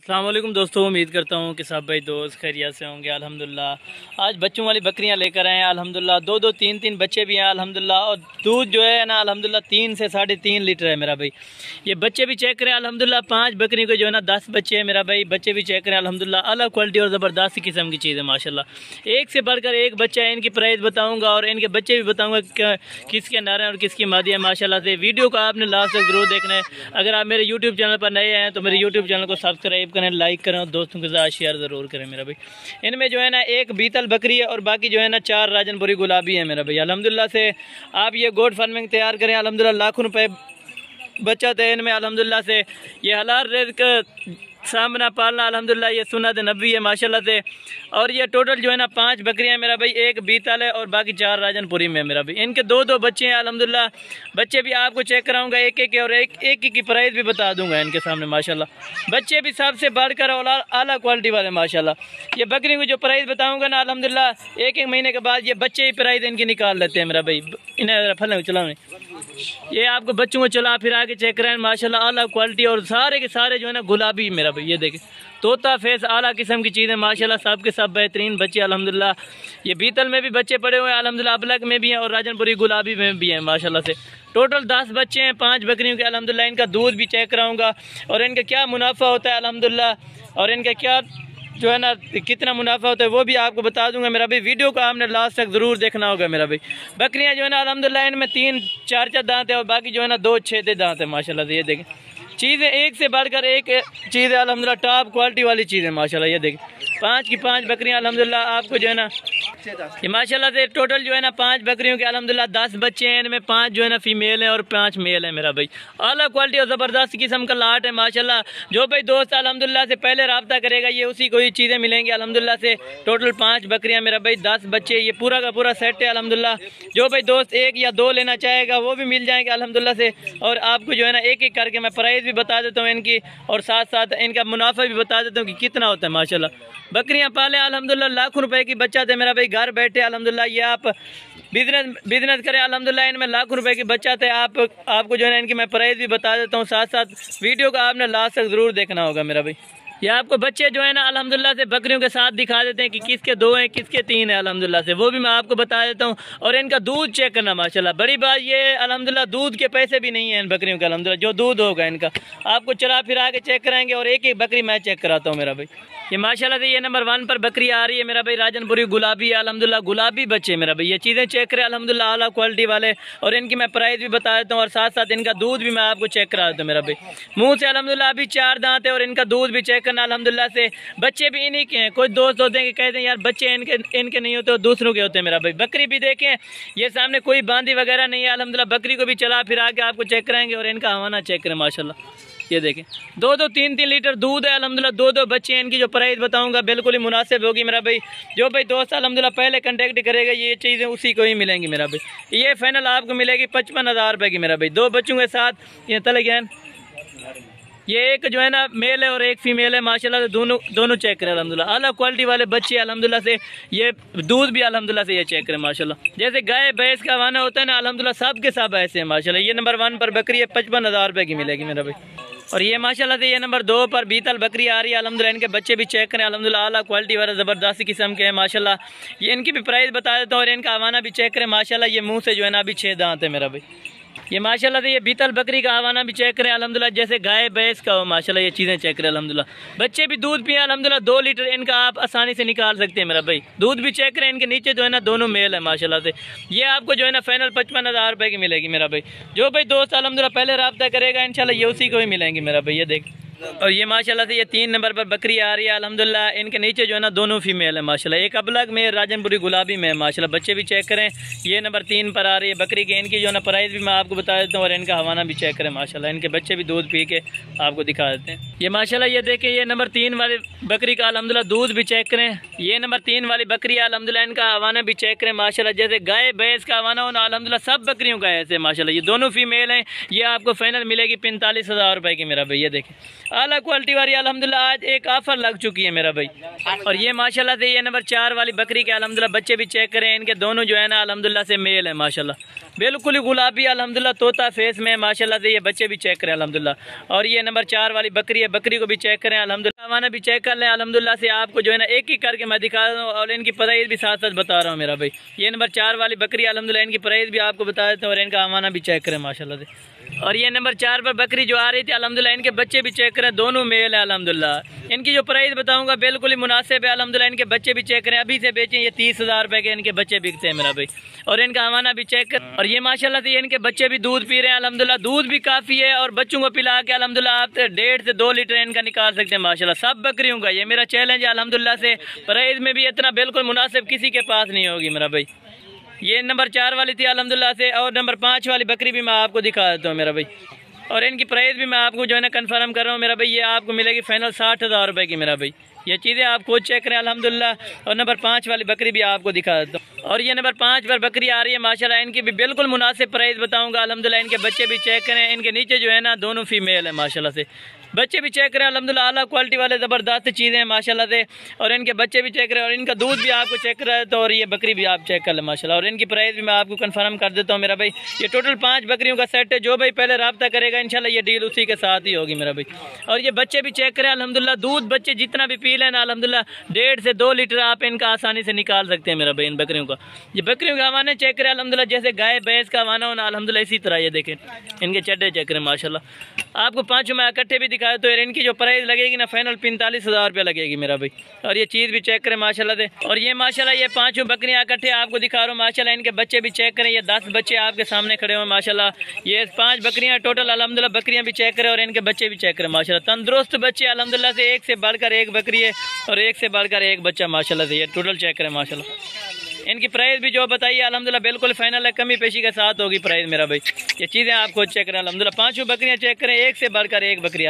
अस्सलाम वालेकुम दोस्तों, उम्मीद करता हूँ कि सब भाई दोस्त खैरियत से होंगे। अल्हम्दुलिल्लाह आज बच्चों वाली बकरियाँ लेकर आए हैं। अल्हम्दुलिल्लाह दो तीन तीन बच्चे भी हैं अल्हम्दुलिल्लाह। और दूध जो है ना अल्हम्दुलिल्लाह 3 से 3.5 लीटर है मेरा भाई। ये बच्चे भी चेक करें अल्हम्दुलिल्लाह। 5 बकरियों के जो है ना 10 बच्चे हैं मेरा भाई। बच्चे भी चेक करें अल्हम्दुलिल्लाह। अलग क्वालिटी और ज़बरदस्त किस्म की चीज़ है माशाल्लाह। एक से बढ़कर एक बच्चा है। इनकी प्राइस बताऊँगा और इनके बच्चे भी बताऊँगा किसके नर हैं और किसकी मादी है माशाल्लाह से। वीडियो को आपने लास्ट तक ज़रूर देखना है। अगर आप मेरे यूट्यूब चैनल पर नए हैं तो मेरे यूट्यूब चैनल को सब्सक्राइब करें, लाइक करें और दोस्तों के साथ शेयर ज़रूर करें मेरा भाई। इनमें जो है ना एक बीतल बकरी है और बाकी जो है ना 4 राजनपुरी गुलाबी है मेरा भाई। अल्हम्दुलिल्लाह से आप ये गोट फार्मिंग तैयार करें अल्हम्दुलिल्लाह। लाखों रुपए बचत है इनमें अल्हम्दुलिल्लाह से। ये हलाल रिज़्क़ सामना पालना अल्हम्दुलिल्लाह ये सुन्नत नबी है माशाल्लाह से। और ये टोटल जो है ना 5 बकरियां हैं मेरा भाई। एक बीतल है और बाकी 4 राजनपुरी में मेरा भाई। इनके दो बच्चे हैं अल्हम्दुलिल्लाह। बच्चे भी आपको चेक कराऊंगा एक एक और एक की प्राइस भी बता दूंगा इनके सामने माशाल्लाह। बच्चे भी सबसे बढ़कर और आला क्वालिटी वाले माशाल्लाह। ये बकरी की जो प्राइस बताऊंगा ना अल्हम्दुलिल्लाह एक महीने के बाद ये बच्चे ही प्राइस इनकी निकाल लेते हैं मेरा भाई। इन्हें फल चलाओ, ये आपको बच्चों को चला फिर आके चेक कराएं माशाल्लाह। आला क्वालिटी और सारे के सारे जो है ना गुलाबी मेरा भाई। ये देखें तोता फेस आला किस्म की चीज़ है माशाल्लाह। सब के सब बेहतरीन बच्चे अल्हम्दुलिल्लाह। ये बीतल में भी बच्चे पड़े हुए हैं अल्हम्दुलिल्लाह। अबलग में भी हैं और राजनपुरी गुलाबी में भी हैं माशाल्लाह से। टोटल 10 बच्चे हैं 5 बकरियों के अल्हम्दुलिल्लाह। इनका दूध भी चेक कराऊंगा और इनका क्या मुनाफा होता है अल्हम्दुलिल्लाह। और इनका क्या जो है ना कितना मुनाफा होता है वो भी आपको बता दूंगा मेरा भाई। वीडियो को आपने लास्ट तक ज़रूर देखना होगा मेरा भाई। बकरियां जो है ना अल्हम्दुलिल्लाह इनमें 3-4 दांत है और बाकी जो है ना 2-6 दांत है माशाल्लाह से। ये देखें चीज़ें एक से बढ़कर एक चीज़ है अल्हम्दुलिल्लाह। टॉप क्वालिटी वाली चीज़ है माशाल्लाह। ये देखें 5 की 5 बकरियां अल्हम्दुलिल्लाह आपको जो है ना ये माशाल्लाह से टोटल जो है ना 5 बकरियों के अल्हम्दुलिल्लाह 10 बच्चे हैं। इनमें 5 जो है ना फीमेल हैं और 5 मेल है मेरा भाई। आला क्वालिटी और ज़बरदस्त किस्म का लाट है माशाल्लाह। जो भाई दोस्त अल्हम्दुलिल्लाह से पहले रब्ता करेगा ये उसी को ही चीज़ें मिलेंगी अल्हम्दुलिल्लाह से। टोटल 5 बकरियां मेरा भाई 10 बच्चे ये पूरा का पूरा सेट है अल्हम्दुलिल्लाह। जो भाई दोस्त 1 या 2 लेना चाहेगा वो भी मिल जाएंगे अल्हम्दुलिल्लाह से। और आपको जो है ना एक एक करके मैं प्राइस भी बता देता हूँ इनकी और साथ साथ इनका मुनाफा भी बता देता हूँ कि कितना होता है माशाल्लाह। बकरियां पाले अल्हम्दुलिल्लाह लाखों रुपए की बचत है मेरा भाई। घर बैठे अल्हम्दुलिल्लाह ये आप बिजनेस करें अल्हम्दुलिल्लाह। इनमें लाखों रुपए की बचत है। आपको जो है ना इनकी मैं प्राइस भी बता देता हूँ। साथ साथ वीडियो को आपने लास्ट तक ज़रूर देखना होगा मेरा भाई। ये आपको बच्चे जो है ना अल्हम्दुलिल्लाह से बकरियों के साथ दिखा देते हैं कि किसके 2 हैं किसके 3 हैं अल्हम्दुलिल्लाह से। वो भी मैं आपको बता देता हूँ। और इनका दूध चेक करना माशाल्लाह। बड़ी बात ये अल्हम्दुलिल्लाह दूध के पैसे भी नहीं हैं इन बकरियों के अल्हम्दुलिल्लाह। जो दूध होगा इनका आपको चला फिरा के चेक कराएंगे और एक एक बकरी मैं चेक कराता हूँ मेरा भाई। ये माशाल्लाह से ये नंबर 1 पर बकरी आ रही है मेरा भाई। राजनपुरी गुलाबी है अल्हम्दुलिल्लाह। गुलाबी बच्चे मेरा भाई। ये चीज़ें चेक करें अल्हम्दुलिल्लाह आला क्वालिटी वाले। और इनकी मैं प्राइस भी बता देता हूँ और साथ साथ इनका दूध भी मैं आपको चेक करा देता हूँ मेरा भाई। मुँह से अल्हम्दुलिल्लाह अभी 4 दांत है और इनका दूध भी चेक करना अल्हम्दुलिल्लाह से। बच्चे भी इन्हीं के हैं। कुछ दोस्त होते हैं कि कहते हैं यार बच्चे इनके नहीं होते और दूसरों के होते हैं मेरा भाई। बकरी भी देखें ये सामने कोई बांदी वगैरह नहीं है अल्हम्दुलिल्लाह। बकरी को भी चला फिरा के आपको चेक कराएंगे और इनका हवाना चेक करें माशाल्लाह। ये देखें 2-3 लीटर दूध है अल्हम्दुलिल्लाह। 2 बच्चे हैं। इनकी जो प्राइस बताऊंगा बिल्कुल ही मुनासिब होगी मेरा भाई। जो भाई दोस्त अल्हम्दुलिल्लाह पहले कांटेक्ट करेगा ये चीज़ें उसी को ही मिलेंगी मेरा भाई। ये फाइनल आपको मिलेगी 55,000 रुपये की मेरा भाई। 2 बच्चों के साथ ये तले गया। ये एक जो है ना मेल है और एक फीमेल है माशाल्लाह से। दोनों चेक करें अल्हम्दुलिल्लाह। अलग क्वालिटी वाले बच्चे अल्हम्दुलिल्लाह से। ये दूध भी अल्हम्दुलिल्लाह से ये चेक करें माशाल्लाह। जैसे गाय भैंस का वाना होता है ना अल्हम्दुलिल्लाह सब के सब ऐसे हैं माशाल्लाह। ये नंबर 1 पर बकरी है 55,000 रुपये की मिलेगी मेरा भाई। और ये माशाल्लाह से ये नंबर 2 पर बीतल बकरी आ रही है अल्हम्दुलिल्लाह। इनके बच्चे भी चेक करें अल्हम्दुलिल्लाह। आला क्वालिटी वाला ज़बरदस्त किस्म के हैं माशाल्लाह। ये इनकी भी प्राइस बता देता हूँ और इनका हवाना भी चेक करें माशाल्लाह। ये मुँह से जो है ना अभी 6 दांत है मेरा भाई। ये माशाल्लाह से ये बीतल बकरी का हवाना भी चेक करें अल्हम्दुलिल्लाह। जैसे गाय भैंस का हो माशाल्लाह। ये चीज़ें चेक करें अल्हम्दुलिल्लाह। बच्चे भी दूध पिए अल्हम्दुलिल्लाह। 2 लीटर इनका आप आसानी से निकाल सकते हैं मेरा भाई। दूध भी चेक करें। इनके नीचे जो है ना दोनों मेल है माशाल्लाह से। ये आपको जो है ना फाइनल 55,000 रुपये की मिलेगी मेरा भाई। जो भाई दोस्त अल्हम्दुलिल्लाह पहले रब्ता करेगा इंशाल्लाह ये उसी को ही मिलेंगी मेरा भाई। ये देख और ये माशाल्लाह से ये 3 नंबर पर बकरी आ रही है अल्हम्दुलिल्लाह। इनके नीचे जो है ना दोनों फीमेल है माशाल्लाह। एक अबलग में राजनपुरी गुलाबी में माशाल्लाह। बच्चे भी चेक करें। ये नंबर 3 पर आ रही है बकरी के। इनकी जो है ना प्राइस भी मैं आपको बता देता हूँ और इनका हवाना भी चेक करें माशाल्लाह। इनके बच्चे भी दूध पी के आपको दिखा देते हैं। ये माशाल्लाह ये देखें ये नंबर 3 वाली बकरी का अल्हम्दुलिल्लाह दूध भी चेक करें। ये नंबर 3 वाली बकरी है अल्हम्दुलिल्लाह। इनका हवाना भी चेक करें माशाल्लाह। जैसे गाय भैंस का हवाना हो ना अल्हम्दुलिल्लाह सब बकरियों का ऐसे माशाल्लाह। ये दोनों फीमेल हैं। ये आपको फाइनल मिलेगी 45,000 रुपये की मेरा भाई। ये देखें आला क्वालिटी वाली अल्हम्दुलिल्लाह आज एक ऑफर लग चुकी है मेरा भाई। और ये माशाल्लाह से ये नंबर 4 वाली बकरी के अल्हम्दुलिल्लाह बच्चे भी चेक करें, इनके दोनों जो है ना अल्हम्दुलिल्लाह से मेल है माशाल्लाह, बिल्कुल ही गुलाबी अल्हम्दुलिल्लाह तोता फेस में माशाल्लाह से ये बच्चे भी चेक करें अल्हम्दुलिल्लाह। और ये नंबर 4 वाली बकरी है, बकरी को भी चेक करें अल्हम्दुलिल्लाह, हमारा भी चेक कर लें अल्हम्दुलिल्लाह से। आपको जो है ना एक एक करके मैं दिखा रहा हूँ और इनकी प्राइस भी साथ साथ बता रहा हूँ मेरा भाई। ये नंबर 4 वाली बकरी अल्हम्दुलिल्लाह, इनकी प्राइस भी आपको बता देता हूँ और इनका हमारा भी चेक करें माशाल्लाह से। और ये नंबर 4 पर बकरी जो आ रही थी अल्हम्दुलिल्लाह, इनके बच्चे भी चेक करें, दोनों मेल है अल्हम्दुलिल्लाह। इनकी जो प्राइस बताऊंगा बिल्कुल ही मुनासिब है अल्हम्दुलिल्लाह, इनके बच्चे भी चेक करें, अभी से बेचें ये 30,000 रुपए के इनके बच्चे बिकते हैं मेरा भाई। और इनका हवाना भी चेक कर, और ये माशाल्लाह से इनके बच्चे भी दूध पी रहे हैं अल्हम्दुलिल्लाह, दूध भी काफ़ी है और बच्चों को पिला के अल्हम्दुलिल्लाह आप 1.5 से 2 लीटर इनका निकाल सकते हैं माशाल्लाह। सब बकरियों का ये मेरा चैलेंज है अल्हम्दुलिल्लाह से, प्राइस में भी इतना बिल्कुल मुनासिब किसी के पास नहीं होगी मेरा भाई। ये नंबर 4 वाली थी अल्हम्दुलिल्लाह से, और नंबर 5 वाली बकरी भी मैं आपको दिखा देता हूँ मेरा भाई। और इनकी प्राइस भी मैं आपको जो है ना कन्फर्म कर रहा हूँ मेरा भाई, ये आपको मिलेगी फाइनल 60,000 रुपए की मेरा भाई। ये चीज़ें आप खुद चेक करें अल्हम्दुलिल्लाह। और नंबर 5 वाली बकरी भी आपको दिखा देता हूँ। और ये नंबर 5 पर बकरी आ रही है माशाल्लाह, इनकी भी बिल्कुल मुनासिब प्राइस बताऊंगा अल्हम्दुलिल्लाह। इनके बच्चे भी चेक करें, इनके नीचे जो है ना दोनों फीमेल है माशाल्लाह से, बच्चे भी चेक करें अल्हम्दुलिल्लाह, आला क्वालिटी वाले ज़बरदस्त चीज़ें हैं माशाल्लाह से। और इनके बच्चे भी चेक करें और इनका दूध भी आपको चेक करा तो, और ये बकरी भी आप चेक कर लें माशाल्लाह। और इनकी प्राइस भी मैं आपको कंफर्म कर देता हूँ मेरा भाई। ये टोटल 5 बकरियों का सेट है, जो भाई पहले रब्ता करेगा इंशाल्लाह ये डील उसी के साथ ही होगी मेरा भाई। और ये बच्चे भी चेक करें अल्हम्दुलिल्लाह, दूध बच्चे जितना भी पी लें ना अल्हम्दुलिल्लाह 1.5 से 2 लीटर आप इनका आसानी से निकाल सकते हैं मेरा भाई इन बकरियों का। ये बकरियों का हवाना चेक करें अल्हम्दुलिल्लाह, जैसे गाय भैंस का हवाना हो ना अल्हम्दुलिल्लाह इसी तरह ये देखें इनके चड्डे चेक करें माशाल्लाह। आपको 5 मैं इकट्ठे भी दिखाया तो इनकी जो प्राइस लगेगी ना फाइनल 45,000 रुपया लगेगी मेरा भाई। और ये चीज़ भी चेक करें माशाल्लाह से। और ये माशाल्लाह ये 5 बकरियां इकट्ठे आपको दिखा रहा हूँ माशाल्लाह, इनके बच्चे भी चेक करें, ये 10 बच्चे आपके सामने खड़े हुए माशाल्लाह। ये 5 बकरियां टोटल अल्हम्दुलिल्लाह, बकरियां भी चेक करें और इनके बच्चे भी चेक करें माशाल्लाह, तंदुरुस्त बच्चे अल्हम्दुलिल्लाह से, एक से बढ़कर एक बकरी है और एक से बढ़कर एक बच्चा माशाल्लाह से, ये टोटल चेक करें माशाल्लाह। इनकी प्राइस भी जो बताइए अल्हम्दुलिल्लाह बिल्कुल फाइनल है, कमी पेशी के साथ होगी प्राइस मेरा भाई। ये चीज़ें आपको चेक करें अल्हम्दुलिल्लाह, 5 बकरियां चेक करें, एक से बढ़कर एक बकरियां।